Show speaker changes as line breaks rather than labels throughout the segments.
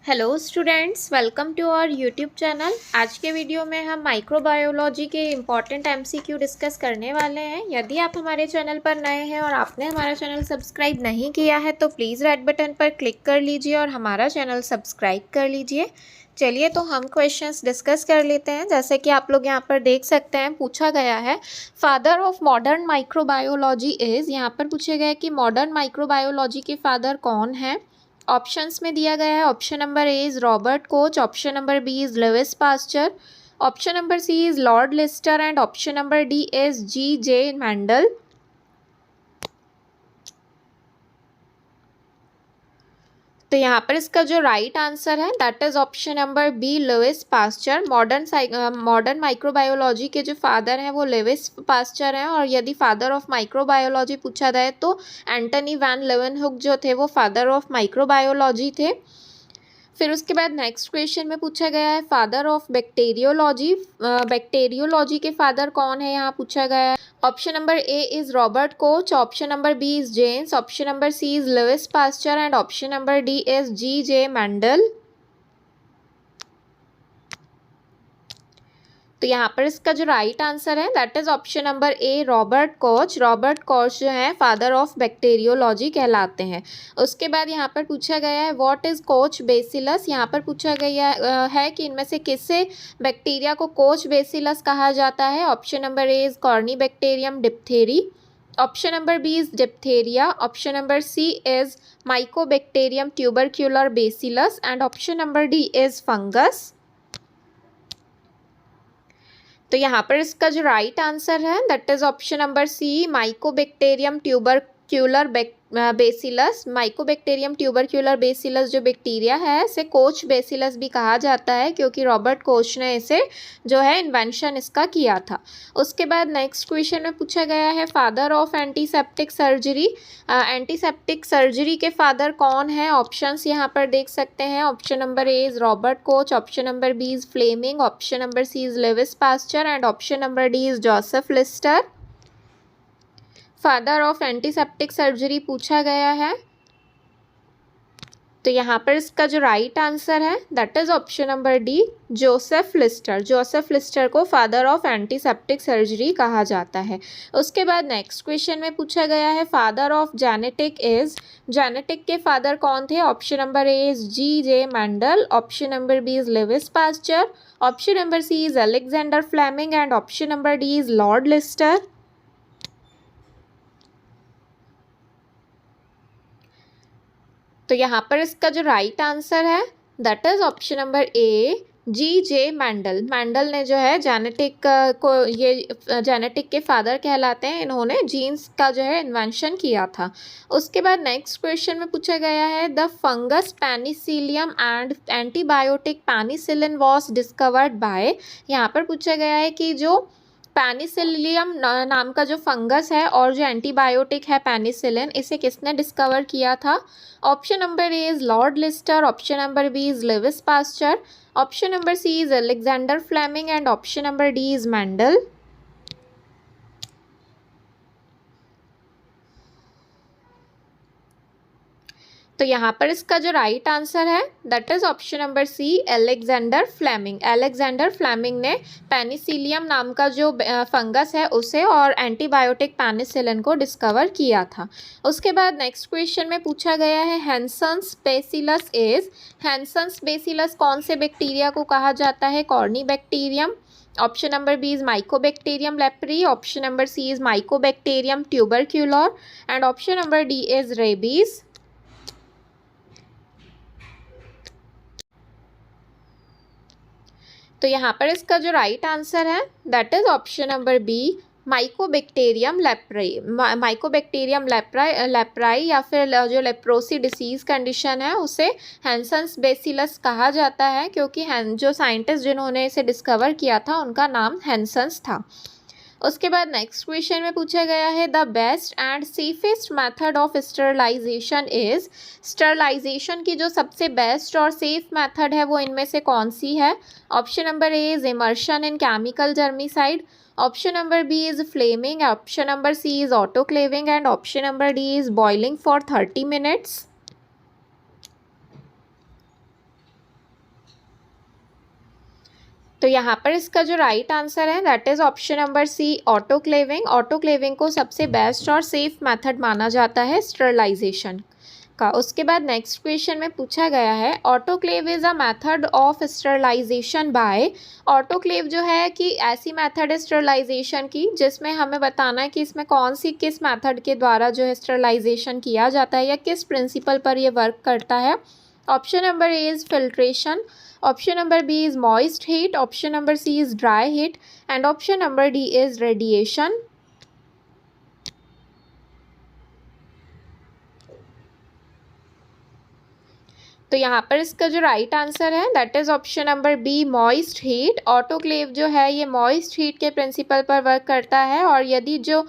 Hello students, welcome to our YouTube channel. आज के video में हम माइक्रोबायोलॉजी के इम्पॉर्टेंट एमसीक्यू डिस्कस करने वाले हैं। यदि आप हमारे चैनल पर नए हैं और आपने हमारा चैनल सब्सक्राइब नहीं किया है तो प्लीज़ रेड बटन पर क्लिक कर लीजिए और हमारा चैनल सब्सक्राइब कर लीजिए। चलिए तो हम क्वेश्चंस डिस्कस कर लेते हैं। जैसे कि आप लोग यहाँ पर देख सकते हैं, पूछा गया है father of modern microbiology is. यहाँ पर पूछा गया है कि मॉडर्न माइक्रोबायोलॉजी के फादर कौन है। ऑप्शंस में दिया गया है, option number A is Robert Koch, option number B is Louis Pasteur, option number C is Lord Lister and option number D is G J Mendel. तो यहाँ पर इसका जो राइट आंसर है that is option number B Louis Pasteur. Modern microbiology के जो father हैं वो लुइस पास्चर हैं। और यदि फादर ऑफ माइक्रोबायोलॉजी पूछा जाए तो एंटनी वैन लेeuwenhoek जो थे वो फादर ऑफ माइक्रोबायोलॉजी थे। फिर उसके बाद नेक्स्ट क्वेश्चन में पूछा गया है फादर ऑफ बैक्टीरियोलॉजी। बैक्टीरियोलॉजी के फादर कौन है यहाँ पूछा गया है। Option number A is Robert Koch, option number B is James, option number C is Louis Pasteur and option number D is G J Mendel. तो यहाँ पर इसका जो राइट आंसर है that is option number A Robert Koch. Robert Koch जो है father of bacteriology कहलाते हैं। उसके बाद यहाँ पर पूछा गया है व्हाट इज कोच बेसिलस। यहाँ पर पूछा गया है कि इनमें से किससे बैक्टीरिया को कोच बेसिलस कहा जाता है। Option number A is corynebacterium diphtheriae, option number B is diphtheria, option number C is mycobacterium tubercular bacillus and option number D is fungus. तो यहाँ पर इसका जो राइट आंसर है that is option number C mycobacterium tubercular bacillus. Mycobacterium tubercular bacillus जो bacteria है इसे coach bacillus भी कहा जाता है क्योंकि रॉबर्ट कोच ने इसे जो है इन्वेंशन इसका किया था। उसके बाद नेक्स्ट क्वेश्चन में पूछा गया है father of antiseptic surgery. Antiseptic surgery के फादर कौन है। ऑप्शंस यहाँ पर देख सकते हैं। Option number A is Robert Koch, option number B is Fleming, option number C is Louis Pasteur and option number D is Joseph Lister. Father of antiseptic surgery पूछा गया है तो यहाँ पर इसका जो राइट आंसर है that is option number D Joseph Lister. Joseph Lister को फादर ऑफ एंटीसेप्टिक सर्जरी कहा जाता है। उसके बाद नेक्स्ट क्वेश्चन में पूछा गया है father of genetic is. Genetic के फादर कौन थे। Option number A is G J Mendel, option number B is Louis Pasteur, option number C is Alexander Fleming and option number D is Lord Lister. तो यहाँ पर इसका जो right answer है that is option number A G J Mendel. Mendel ने जो है genetic को ये जेनेटिक के फादर कहलाते हैं। इन्होंने जीन्स का जो है इन्वेंशन किया था। उसके बाद नेक्स्ट क्वेश्चन में पूछा गया है the fungus Penicillium and antibiotic penicillin was discovered by. यहाँ पर पूछा गया है कि जो पेनिसिलियम नाम का जो फंगस है और जो एंटीबायोटिक है पेनिसिलिन, इसे किसने डिस्कवर किया था। Option number A is Lord Lister, option number B is Louis Pasteur, option number C is Alexander Fleming and option number D is Mendel. तो यहाँ पर इसका जो राइट आंसर है that is option number C Alexander Fleming. Alexander Fleming ने penicillium नाम का जो फंगस है उसे और एंटीबायोटिक पेनिसिलिन को डिस्कवर किया था। उसके बाद नेक्स्ट क्वेश्चन में पूछा गया है Hansen's bacillus is. Hansen's bacillus कौन से बैक्टीरिया को कहा जाता है। Corynebacterium, option number B is mycobacterium leprae, option number C is mycobacterium tubercular and option number D is rabies. तो यहाँ पर इसका जो राइट आंसर है that is option number B mycobacterium leprae. Mycobacterium leprae या फिर जो leprosy disease condition है उसे हैंसन्स बेसिलस कहा जाता है क्योंकि जो साइंटिस्ट जिन्होंने इसे डिस्कवर किया था उनका नाम हैंसन्स था। उसके बाद नेक्स्ट क्वेश्चन में पूछा गया है the best and safest method of sterilization is. Sterilization की जो सबसे बेस्ट और सेफ मेथड है वो इनमें से कौन सी है। Option number A is immersion in chemical germicide, option number B is flaming, option number C is autoclaving and option number D is boiling for 30 minutes. तो यहाँ पर इसका जो राइट आंसर है that is option number C, autoclaving. Autoclaving को सबसे best और safe method माना जाता है स्टरलाइजेशन का। उसके बाद नेक्स्ट क्वेश्चन में पूछा गया है autoclave is a method of sterilization by. Autoclave जो है कि ऐसी मेथड है स्टरलाइजेशन की जिसमें हमें बताना है कि इसमें किस मेथड के द्वारा जो है स्टरलाइजेशन किया जाता है या किस प्रिंसिपल पर ये वर्क करता है। Option number A is filtration, option number B is moist heat, option number C is dry heat and option number D is radiation. तो यहाँ पर इसका जो राइट आंसर है that is option number B, moist heat. Autoclave जो है ये moist heat के प्रिंसिपल पर वर्क करता है और यदि जो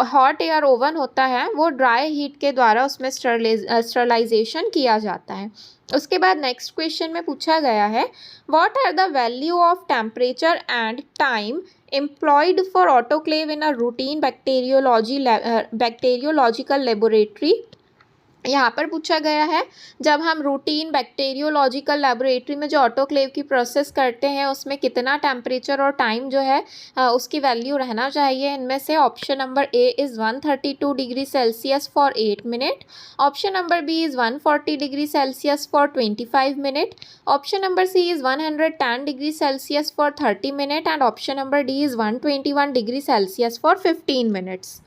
हॉट एयर ओवन होता है वो ड्राई हीट के द्वारा उसमें स्टरलाइजेशन किया जाता है। उसके बाद नेक्स्ट क्वेश्चन में पूछा गया है what are the value of temperature and time employed for autoclave in a routine bacteriological laboratory. यहाँ पर पूछा गया है जब हम रूटीन बैक्टीरियोलॉजिकल लेबोरेटरी में जो ऑटोक्लेव की प्रोसेस करते हैं उसमें कितना टेम्परेचर और टाइम जो है उसकी वैल्यू रहना चाहिए। इनमें से option number A is 132 degree Celsius for 8 minute, option number B is 140 degree Celsius for 25 minute, option number C is 110 degree Celsius for 30 minute and option number D is 121 degree Celsius for 15 minutes.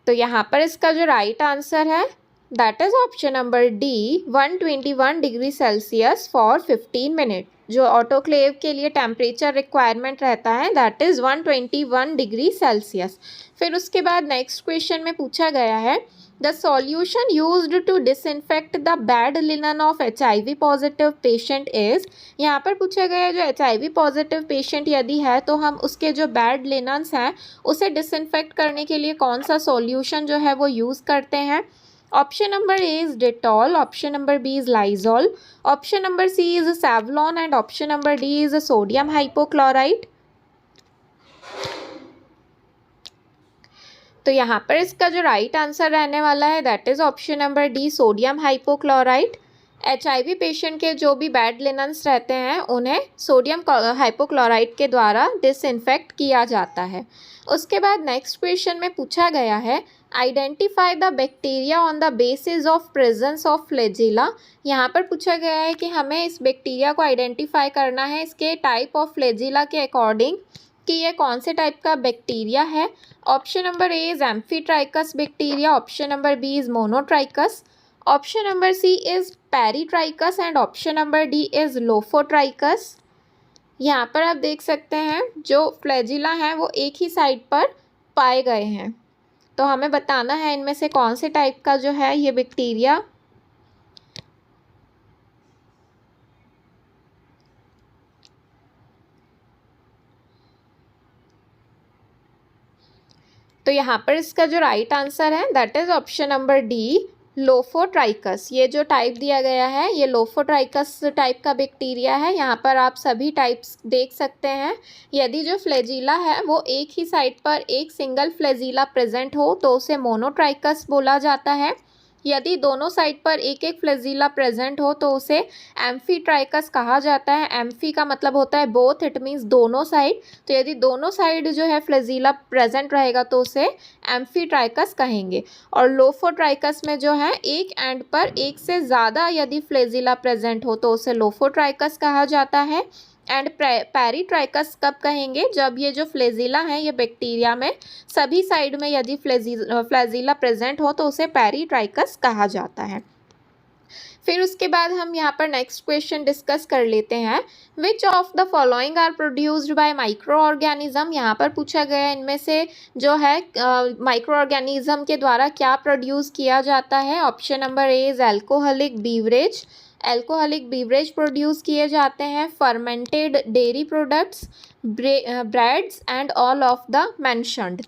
तो यहाँ पर इसका जो right answer है that is option number D, 121 degree Celsius for 15 minute. जो autoclave के लिए temperature requirement रहता है दैट इज़ 121 डिग्री सेल्सियस। फिर उसके बाद नेक्स्ट क्वेश्चन में पूछा गया है the solution used to disinfect the bad linen of HIV positive patient is. यहाँ पर पूछा गया है जो HIV पॉजिटिव पेशेंट यदि है तो हम उसके जो बैड लिनन्स हैं उसे डिसइंफेक्ट करने के लिए कौन सा सॉल्यूशन जो है वो यूज़ करते हैं। Option number A is Dettol, option number B is Lysol, option number C is Savlon and option number D is sodium hypochloride. तो यहाँ पर इसका जो राइट आंसर रहने वाला है that is option number D, sodium hypochloride. HIV patient के जो भी बैड लिनन्स रहते हैं उन्हें सोडियम हाइपोक्लोराइड के द्वारा डिसइंफेक्ट किया जाता है। उसके बाद नेक्स्ट क्वेश्चन में पूछा गया है identify the bacteria on the basis of presence of flagella. यहाँ पर पूछा गया है कि हमें इस बैक्टीरिया को आइडेंटिफाई करना है इसके टाइप ऑफ फ्लैजिला के अकॉर्डिंग कि ये कौन से टाइप का बैक्टीरिया है। Option number A is amphitrichous bacteria, option number B is monotrichous, option number C is peritrichous and option number D is lophotrichous. यहाँ पर आप देख सकते हैं जो फ्लैजिला हैं वो एक ही साइड पर पाए गए हैं, तो हमें बताना है इनमें से कौन से टाइप का जो है ये बैक्टीरिया। तो यहाँ पर इसका जो राइट आंसर है that is option number D, lophotrichous. ये जो टाइप दिया गया है ये लोफोट्राइकस टाइप का बैक्टीरिया है। यहाँ पर आप सभी टाइप्स देख सकते हैं। यदि जो फ्लैजिला है वो एक ही साइड पर एक सिंगल फ्लैजिला प्रेजेंट हो तो उसे मोनोट्राइकस बोला जाता है। यदि दोनों साइड पर एक एक फ्लैजिला प्रेजेंट हो तो उसे एम्फीट्राइकस कहा जाता है। एम्फी का मतलब होता है बोथ, इट मीन्स दोनों साइड। तो यदि दोनों साइड जो है फ्लैजिला प्रेजेंट रहेगा तो उसे एम्फीट्राइकस कहेंगे। और लोफोट्राइकस में जो है एक एंड पर एक से ज़्यादा यदि फ्लैजिला प्रेजेंट हो तो उसे लोफोट्राइकस कहा जाता है। एंड पेरीट्राइकस कब कहेंगे जब ये जो फ्लैजिला है ये बैक्टीरिया में सभी साइड में यदि फ्लैजिला प्रेजेंट हो तो उसे पेरीट्राइकस कहा जाता है। फिर उसके बाद हम यहाँ पर नेक्स्ट क्वेश्चन डिस्कस कर लेते हैं which of the following are produced by microorganism. यहाँ पर पूछा गया है इनमें से जो है माइक्रो ऑर्गेनिज्म के द्वारा क्या प्रोड्यूस किया जाता है। Option number A is alcoholic beverage, alcoholic beverage produce किए जाते हैं। Fermented dairy products, breads and all of the mentioned.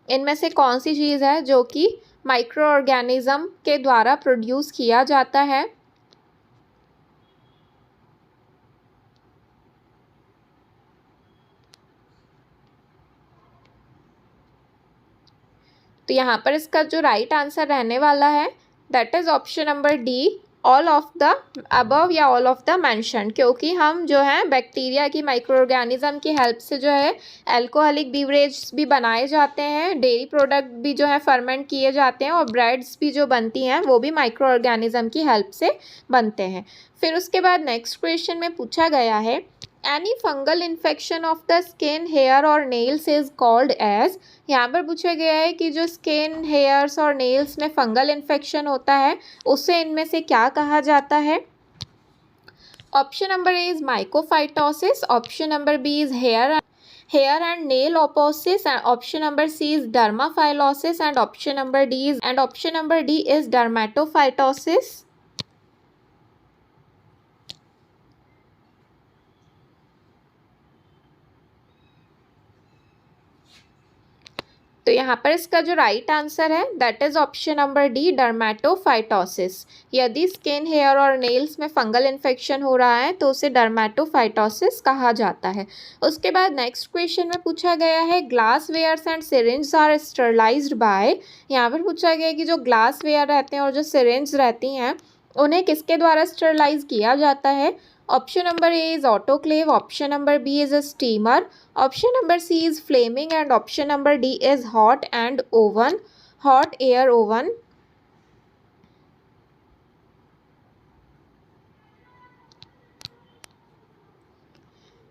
इनमें से कौन सी चीज़ है जो कि माइक्रो ऑर्गेनिज्म के द्वारा प्रोड्यूस किया जाता है। तो यहाँ पर इसका जो राइट आंसर रहने वाला है that is option number D, all of the above या ऑल ऑफ द मेंशन, क्योंकि हम जो है बैक्टीरिया की माइक्रो ऑर्गेनिज्म की हेल्प से जो है अल्कोहलिक बीवरेज भी बनाए जाते हैं, डेयरी प्रोडक्ट भी जो है फर्मेंट किए जाते हैं, और ब्रेड्स भी जो बनती हैं वो भी माइक्रो ऑर्गेनिज्म की हेल्प से बनते हैं। फिर उसके बाद नेक्स्ट क्वेश्चन में पूछा गया है any fungal infection of the skin, hair और नेल्स इज कॉल्ड एज। यहाँ पर पूछा गया है कि जो स्किन, हेयर्स और नेल्स में फंगल इन्फेक्शन होता है उसे इनमें से क्या कहा जाता है। Option number A is mycophytosis, option number B is hair and nail oposis, and option number C is dermaphylosis, and option number D is dermatophytosis. तो यहाँ पर इसका जो राइट आंसर है that is option number D, dermatophytosis. यदि skin, hair और nails में fungal infection हो रहा है तो उसे डर्मेटोफाइटोसिस कहा जाता है। उसके बाद नेक्स्ट क्वेश्चन में पूछा गया है glass wares and syringe are sterilized by. यहाँ पर पूछा गया है कि जो ग्लास वेयर रहते हैं और जो सिरिंज रहती हैं उन्हें किसके द्वारा स्टरलाइज किया जाता है। Option number A is autoclave, option number B is a steamer, option number C is flaming, and option number D is hot air oven.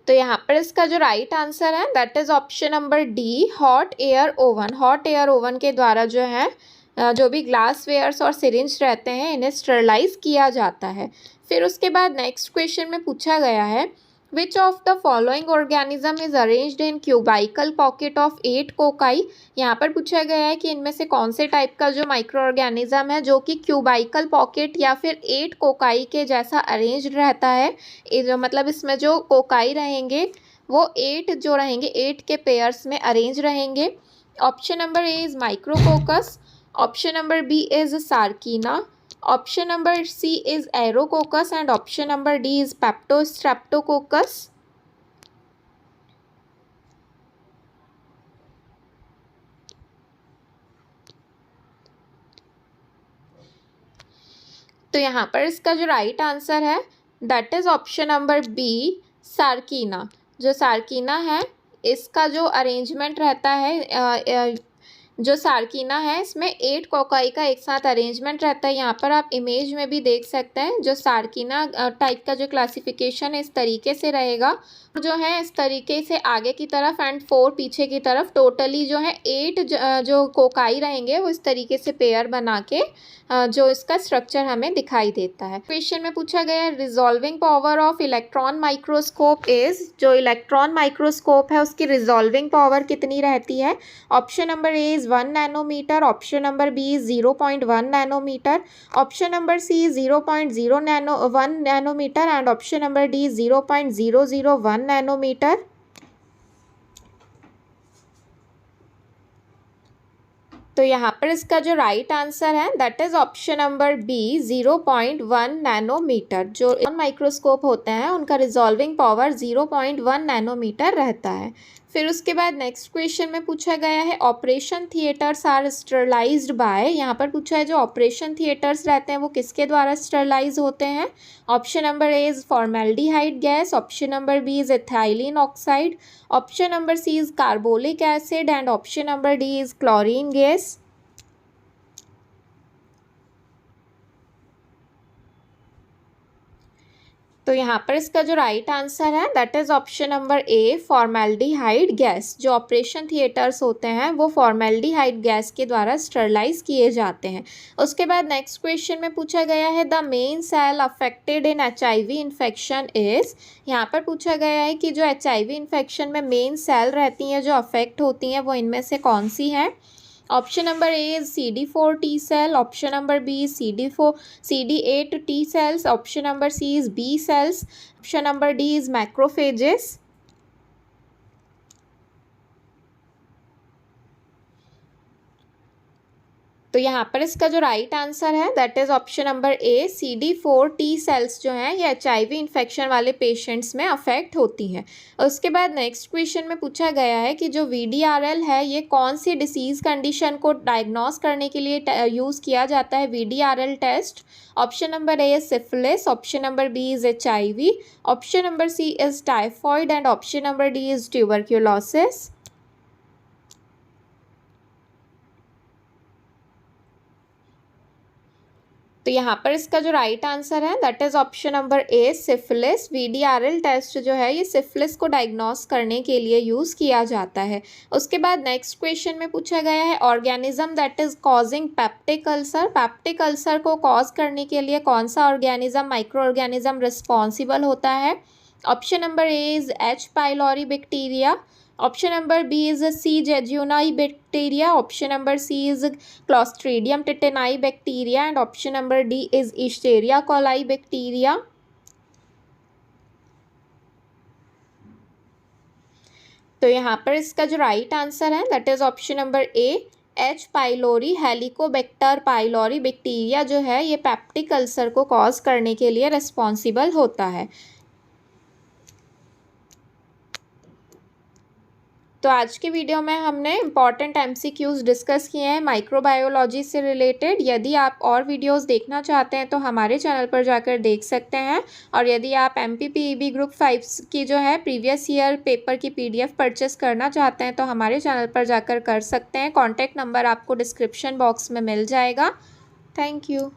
तो यहाँ पर इसका जो राइट आंसर है that is option number D, hot air oven. Hot air oven के द्वारा जो है जो भी ग्लास वेयर्स और सिरिंज रहते हैं इन्हें स्टरलाइज किया जाता है। फिर उसके बाद नेक्स्ट क्वेश्चन में पूछा गया है which of the following organism is arranged in cubical pocket of 8 cocci. यहाँ पर पूछा गया है कि इनमें से कौन से टाइप का जो माइक्रो ऑर्गेनिज्म है जो कि क्यूबाइकल पॉकेट या फिर 8 कोकाई के जैसा अरेंज रहता है। मतलब इसमें जो कोकाई रहेंगे वो 8 जो रहेंगे 8 के पेयर्स में अरेंज रहेंगे। Option number A is micrococcus, option number B is sarcina, option number C is aerococcus, and option number D is peptostreptococcus. तो यहाँ पर इसका जो राइट आंसर है that is option number B, sarcina. जो sarcina है इसका जो अरेंजमेंट रहता है जो सार्कीना है इसमें 8 कोकाई का एक साथ अरेंजमेंट रहता है। यहाँ पर आप इमेज में भी देख सकते हैं जो सार्कीना टाइप का जो क्लासिफिकेशन है इस तरीके से रहेगा, जो है इस तरीके से आगे की तरफ एंड 4 पीछे की तरफ, टोटली जो है 8 जो कोकाई रहेंगे वो इस तरीके से पेयर बना के जो इसका स्ट्रक्चर हमें दिखाई देता है। क्वेश्चन में पूछा गया है resolving power of electron microscope is. जो इलेक्ट्रॉन माइक्रोस्कोप है उसकी रिजॉल्विंग पावर कितनी रहती है। Option number A is 1 nanometer, option number B is 0.1 nanometer, option number C 0.01 nanometer, and option number D 0.001 nanometer. तो यहाँ पर इसका जो राइट आंसर है that is option number B, 0.1 nanometer. जो माइक्रोस्कोप होते हैं उनका रिजॉल्विंग पावर 0.1 नैनोमीटर रहता है। फिर उसके बाद नेक्स्ट क्वेश्चन में पूछा गया है operation theatres are sterilized by. यहाँ पर पूछा है जो ऑपरेशन थिएटर्स रहते हैं वो किसके द्वारा स्टरलाइज होते हैं। Option number A is formaldehyde gas, option number B is ethylene oxide, option number C is carbolic acid, and option number D is chlorine gas. तो यहाँ पर इसका जो राइट आंसर है that is option number A, formaldehyde gas. जो operation theatres होते हैं वो फॉर्मेल्डिहाइड गैस के द्वारा स्टरलाइज किए जाते हैं। उसके बाद नेक्स्ट क्वेश्चन में पूछा गया है the main cell affected in HIV infection is. यहाँ पर पूछा गया है कि जो HIV इन्फेक्शन में मेन सेल रहती हैं जो अफेक्ट होती हैं वो इनमें से कौन सी है। Option number A is CD4 T cell, option number B is CD8 T cells, option number C is B cells, option number D is macrophages. तो यहाँ पर इसका जो राइट आंसर है that is option number A, CD4 T cells जो हैं ये HIV infection वाले पेशेंट्स में अफेक्ट होती हैं। उसके बाद नेक्स्ट क्वेश्चन में पूछा गया है कि जो VDRL है ये कौन सी डिसीज़ कंडीशन को डायग्नोस करने के लिए यूज़ किया जाता है VDRL test. Option number A is syphilis, option number B is HIV, option number C is typhoid and option number D is tuberculosis. तो यहाँ पर इसका जो राइट आंसर है that is option number A, syphilis. VDRL test जो है ये syphilis को डायग्नोस करने के लिए यूज़ किया जाता है। उसके बाद नेक्स्ट क्वेश्चन में पूछा गया है organism that is causing peptic ulcer. Peptic ulcer को कॉज करने के लिए कौन सा ऑर्गेनिज्म, माइक्रो ऑर्गेनिज्म रिस्पॉन्सिबल होता है। Option number A is H. pylori bacteria, option number B is C. jejuni bacteria, option number C is clostridium tetani bacteria and option number D is escherichia coli bacteria. तो यहाँ पर इसका जो right answer है that is option number A, H. pylori helicobacter pylori bacteria जो है ये peptic ulcer को कॉज करने के लिए रिस्पॉन्सिबल होता है। तो आज की वीडियो में हमने इम्पॉर्टेंट MCQs डिस्कस किए हैं माइक्रोबायोलॉजी से रिलेटेड। यदि आप और वीडियोस देखना चाहते हैं तो हमारे चैनल पर जाकर देख सकते हैं, और यदि आप MPPEB ग्रुप 5 की जो है प्रीवियस ईयर पेपर की PDF परचेस करना चाहते हैं तो हमारे चैनल पर जाकर कर सकते हैं। कॉन्टैक्ट नंबर आपको डिस्क्रिप्शन बॉक्स में मिल जाएगा। Thank you.